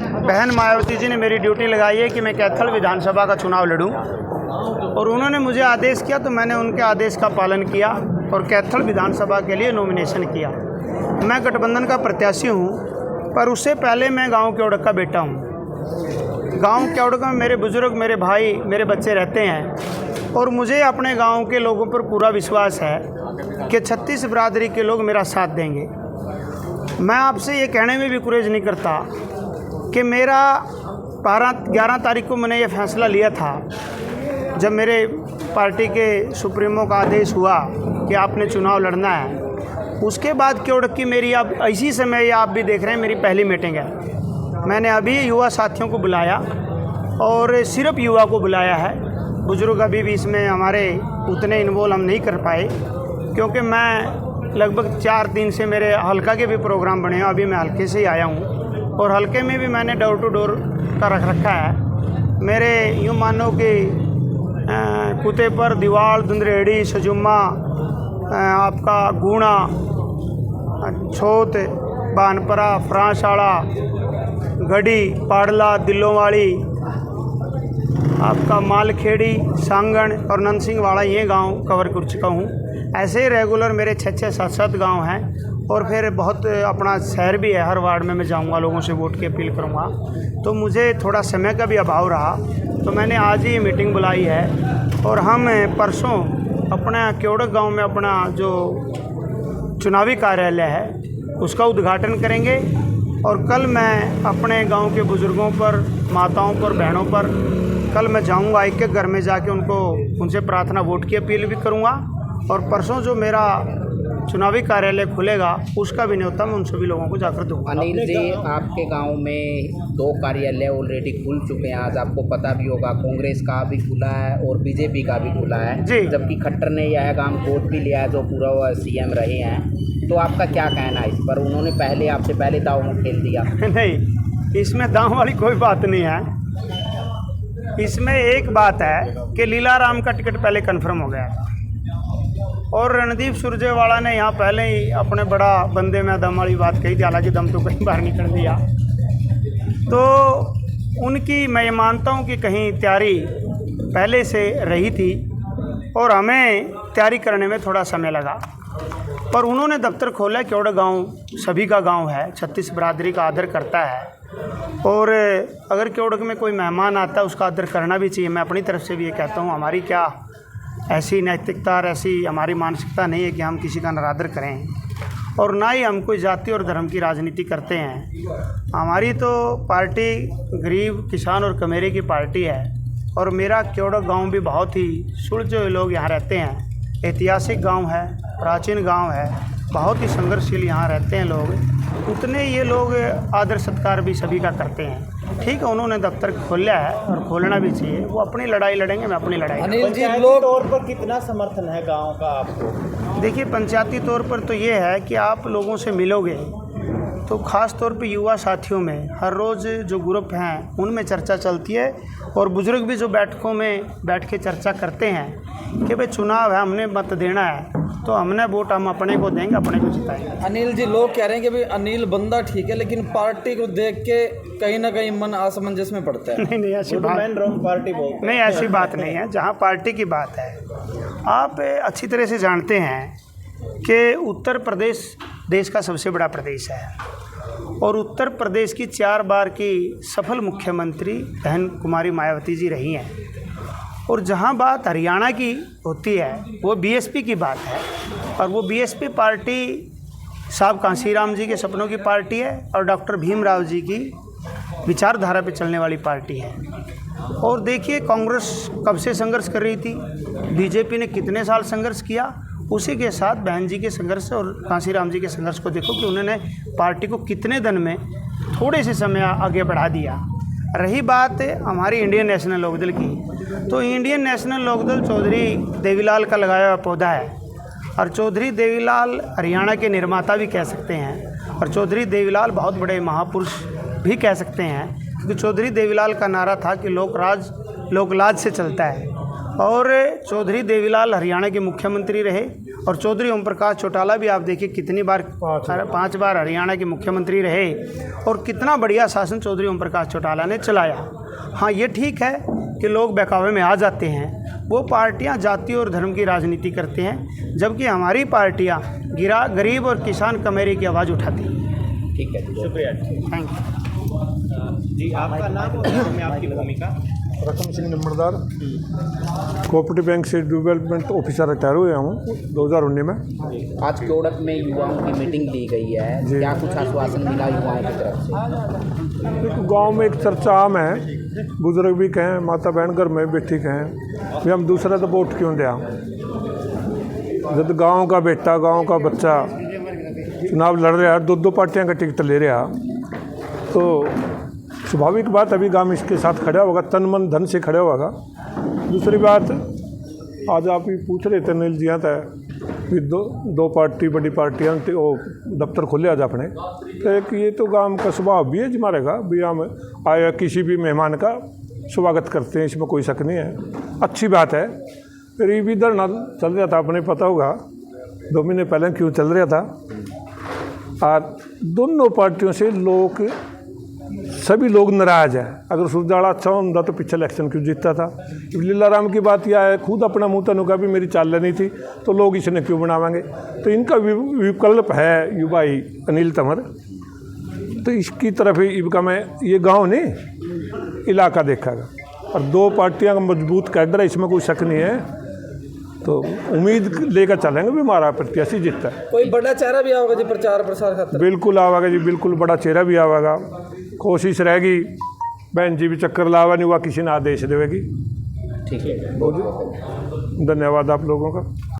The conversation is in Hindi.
बहन मायावती जी ने मेरी ड्यूटी लगाई है कि मैं कैथल विधानसभा का चुनाव लड़ूं, और उन्होंने मुझे आदेश किया तो मैंने उनके आदेश का पालन किया और कैथल विधानसभा के लिए नॉमिनेशन किया। मैं गठबंधन का प्रत्याशी हूं, पर उससे पहले मैं गांव केवड़क का बेटा हूं। गांव केवड़क में मेरे बुजुर्ग, मेरे भाई, मेरे बच्चे रहते हैं, और मुझे अपने गांव के लोगों पर पूरा विश्वास है कि 36 बिरादरी के लोग मेरा साथ देंगे। मैं आपसे ये कहने में भी गुरेज नहीं करता कि मेरा 11 तारीख को मैंने ये फैसला लिया था, जब मेरे पार्टी के सुप्रीमो का आदेश हुआ कि आपने चुनाव लड़ना है। उसके बाद केवड़क की मेरी अब इसी समय ये आप भी देख रहे हैं मेरी पहली मीटिंग है। मैंने अभी युवा साथियों को बुलाया, और सिर्फ युवा को बुलाया है। बुजुर्ग अभी भी इसमें हमारे उतने इन्वॉल्व हम नहीं कर पाए, क्योंकि मैं लगभग 4 दिन से मेरे हल्का के भी प्रोग्राम बने हैं। अभी मैं हल्के से ही आया हूँ, और हल्के में भी मैंने डोर टू डोर का रख रखा है। मेरे यूँ मानो कि कुते पर दीवाल, दुंदरेड़ी, सजुम्मा, आपका गूणा, छोत, बानपरा, फ्रांसाड़ा, गढ़ी, पाड़ला, दिल्लोवाड़ी, आपका मालखेड़ी, सांगण और नंदसिंह वाड़ा, ये गांव कवर कर चुका हूँ। ऐसे ही रेगुलर मेरे 6-6, 7-7 गाँव हैं, और फिर बहुत अपना शहर भी है। हर वार्ड में मैं जाऊंगा, लोगों से वोट की अपील करूंगा। तो मुझे थोड़ा समय का भी अभाव रहा, तो मैंने आज ही मीटिंग बुलाई है, और हम परसों अपना केवड़क गांव में अपना जो चुनावी कार्यालय है उसका उद्घाटन करेंगे। और कल मैं अपने गांव के बुज़ुर्गों पर, माताओं पर, बहनों पर कल मैं जाऊंगा, एक एक घर में जाके उनसे प्रार्थना वोट की अपील भी करूंगा। और परसों जो मेरा चुनावी कार्यालय खुलेगा उसका भी न्योता मैं उन सभी लोगों को जाकर दूँगा। अनिल जी, आपके गांव में 2 कार्यालय ऑलरेडी खुल चुके हैं। आज आपको पता भी होगा, कांग्रेस का भी खुला है और बीजेपी का भी खुला है जी। जबकि खट्टर ने यह काम कोर्ट भी लिया है, जो पूरा सीएम रहे हैं। तो आपका क्या कहना है इस पर? उन्होंने आपसे पहले दाव में खेल दिया। नहीं, इसमें दाव वाली कोई बात नहीं है। इसमें एक बात है कि लीलाराम का टिकट पहले कन्फर्म हो गया, और रणदीप सुरजेवाला ने यहाँ पहले ही अपने बड़ा बंदे में दम वाली बात कही थी, हालांकि दम तो कहीं बाहर निकल दिया। तो उनकी मैं ये मानता हूँ कि कहीं तैयारी पहले से रही थी, और हमें तैयारी करने में थोड़ा समय लगा। पर उन्होंने दफ्तर खोला। केवड़क गांव सभी का गांव है, 36 बिरादरी का आदर करता है, और अगर केवड़क में कोई मेहमान आता है उसका आदर करना भी चाहिए। मैं अपनी तरफ से भी ये कहता हूँ, हमारी क्या ऐसी नैतिकता और ऐसी हमारी मानसिकता नहीं है कि हम किसी का निरादर करें, और ना ही हम कोई जाति और धर्म की राजनीति करते हैं। हमारी तो पार्टी गरीब, किसान और कमेरे की पार्टी है, और मेरा केवड़क गांव भी बहुत ही सुलझे हुए लोग यहाँ रहते हैं। ऐतिहासिक गांव है, प्राचीन गांव है, बहुत ही संघर्षशील यहाँ रहते हैं लोग। उतने ये लोग आदर सत्कार भी सभी का करते हैं। ठीक है, उन्होंने दफ्तर खोला है और खोलना भी चाहिए। वो अपनी लड़ाई लड़ेंगे, मैं अपनी लड़ाई। अनिल जी, लोग तौर पर कितना समर्थन है गांव का आपको? देखिए, पंचायती तौर पर तो ये है कि आप लोगों से मिलोगे तो ख़ास तौर पे युवा साथियों में हर रोज़ जो ग्रुप हैं उनमें चर्चा चलती है, और बुजुर्ग भी जो बैठकों में बैठ के चर्चा करते हैं कि भाई चुनाव है, हमने मत देना है, तो हमने वोट हम अपने को देंगे, अपने को जिताएंगे। अनिल जी, लोग कह रहे हैं कि भाई अनिल बंदा ठीक है, लेकिन पार्टी को देख के कहीं ना कहीं मन असमंजस में पड़ता है। नहीं, ऐसी बात पार्टी नहीं, ऐसी बात नहीं है। जहाँ पार्टी की बात है, आप अच्छी तरह से जानते हैं कि उत्तर प्रदेश देश का सबसे बड़ा प्रदेश है, और उत्तर प्रदेश की 4 बार की सफल मुख्यमंत्री बहन कुमारी मायावती जी रही हैं। और जहाँ बात हरियाणा की होती है वो बीएसपी की बात है, और वो बीएसपी पार्टी साहब कांशीराम जी के सपनों की पार्टी है, और डॉक्टर भीमराव जी की विचारधारा पे चलने वाली पार्टी है। और देखिए, कांग्रेस कब से संघर्ष कर रही थी, बीजेपी ने कितने साल संघर्ष किया, उसी के साथ बहन जी के संघर्ष और कांशीराम जी के संघर्ष को देखो कि उन्होंने पार्टी को कितने दिन में थोड़े से समय आगे बढ़ा दिया। रही बात हमारी इंडियन नेशनल लोकदल की, तो इंडियन नेशनल लोकदल चौधरी देवीलाल का लगाया हुआ पौधा है, और चौधरी देवीलाल हरियाणा के निर्माता भी कह सकते हैं, और चौधरी देवीलाल बहुत बड़े महापुरुष भी कह सकते हैं, क्योंकि चौधरी देवीलाल का नारा था कि लोकराज लोकलाज से चलता है। और चौधरी देवीलाल हरियाणा के मुख्यमंत्री रहे, और चौधरी ओम प्रकाश चौटाला भी आप देखिए कितनी बार 5 बार हरियाणा के मुख्यमंत्री रहे और कितना बढ़िया शासन चौधरी ओम प्रकाश चौटाला ने चलाया। हाँ, ये ठीक है कि लोग बहकावे में आ जाते हैं, वो पार्टियां जाति और धर्म की राजनीति करते हैं, जबकि हमारी पार्टियां गरीब और किसान कमेरे की आवाज़ उठाती हैं। ठीक है, शुक्रिया। थैंक यू जी। आपका नाम और में आपकी भूमिका? रकम सिंह नंबरदार, कोऑपरेटिव बैंक से डेवलपमेंट ऑफिसर रिटायर हुए हूँ 2019 में। आज केवड़क में युवाओं की मीटिंग ली गई है, क्या कुछ आश्वासन मिला युवाओं की तरफ से? गांव में एक चर्चा आम है, बुजुर्ग भी कहें, माता बहन घर में बैठी कहें भी हम दूसरा तो वोट क्यों दें। जब गांव का बेटा, गांव का बच्चा चुनाव लड़ रहा, दो पार्टियां का टिकट ले रहा, तो स्वाभाविक बात अभी गांव इसके साथ खड़ा होगा, तन मन धन से खड़ा होगा। दूसरी बात, आज आप ही पूछ रहे थे नील जी था कि दो पार्टी बड़ी पार्टियां वो दफ्तर खोले आज अपने, तो एक ये तो गांव का स्वभाव भी है हमारे का भी, हम आया किसी भी मेहमान का स्वागत करते हैं, इसमें कोई शक नहीं है, अच्छी बात है। फिर ये भी धरना चल रहा था, अपने पता होगा 2 महीने पहले क्यों चल रहा था। और दोनों पार्टियों से सभी लोग नाराज हैं। अगर सुरजाला अच्छा होता तो पिछले इलेक्शन क्यों जीतता था। लीलाराम की बात यह है, खुद अपना मुँह तनु का भी मेरी चाल नहीं थी तो लोग इसने क्यों बनावेंगे। तो इनका विकल्प है युवाई अनिल तंवर, तो इसकी तरफ इनका मैं ये गांव नहीं इलाका देखेगा। और 2 पार्टियां का मजबूत कैडर है, इसमें कोई शक नहीं है। तो उम्मीद लेकर चलेंगे भी हमारा प्रत्याशी जीतता है। कोई बड़ा चेहरा भी आवेगा जी प्रचार प्रसार खातिर? बिल्कुल आवेगा जी, बिल्कुल बड़ा चेहरा भी आवेगा। कोशिश रहेगी बहन जी भी चक्कर लावा नहीं हुआ, किसी ने आदेश देवेगी। ठीक है, धन्यवाद आप लोगों का।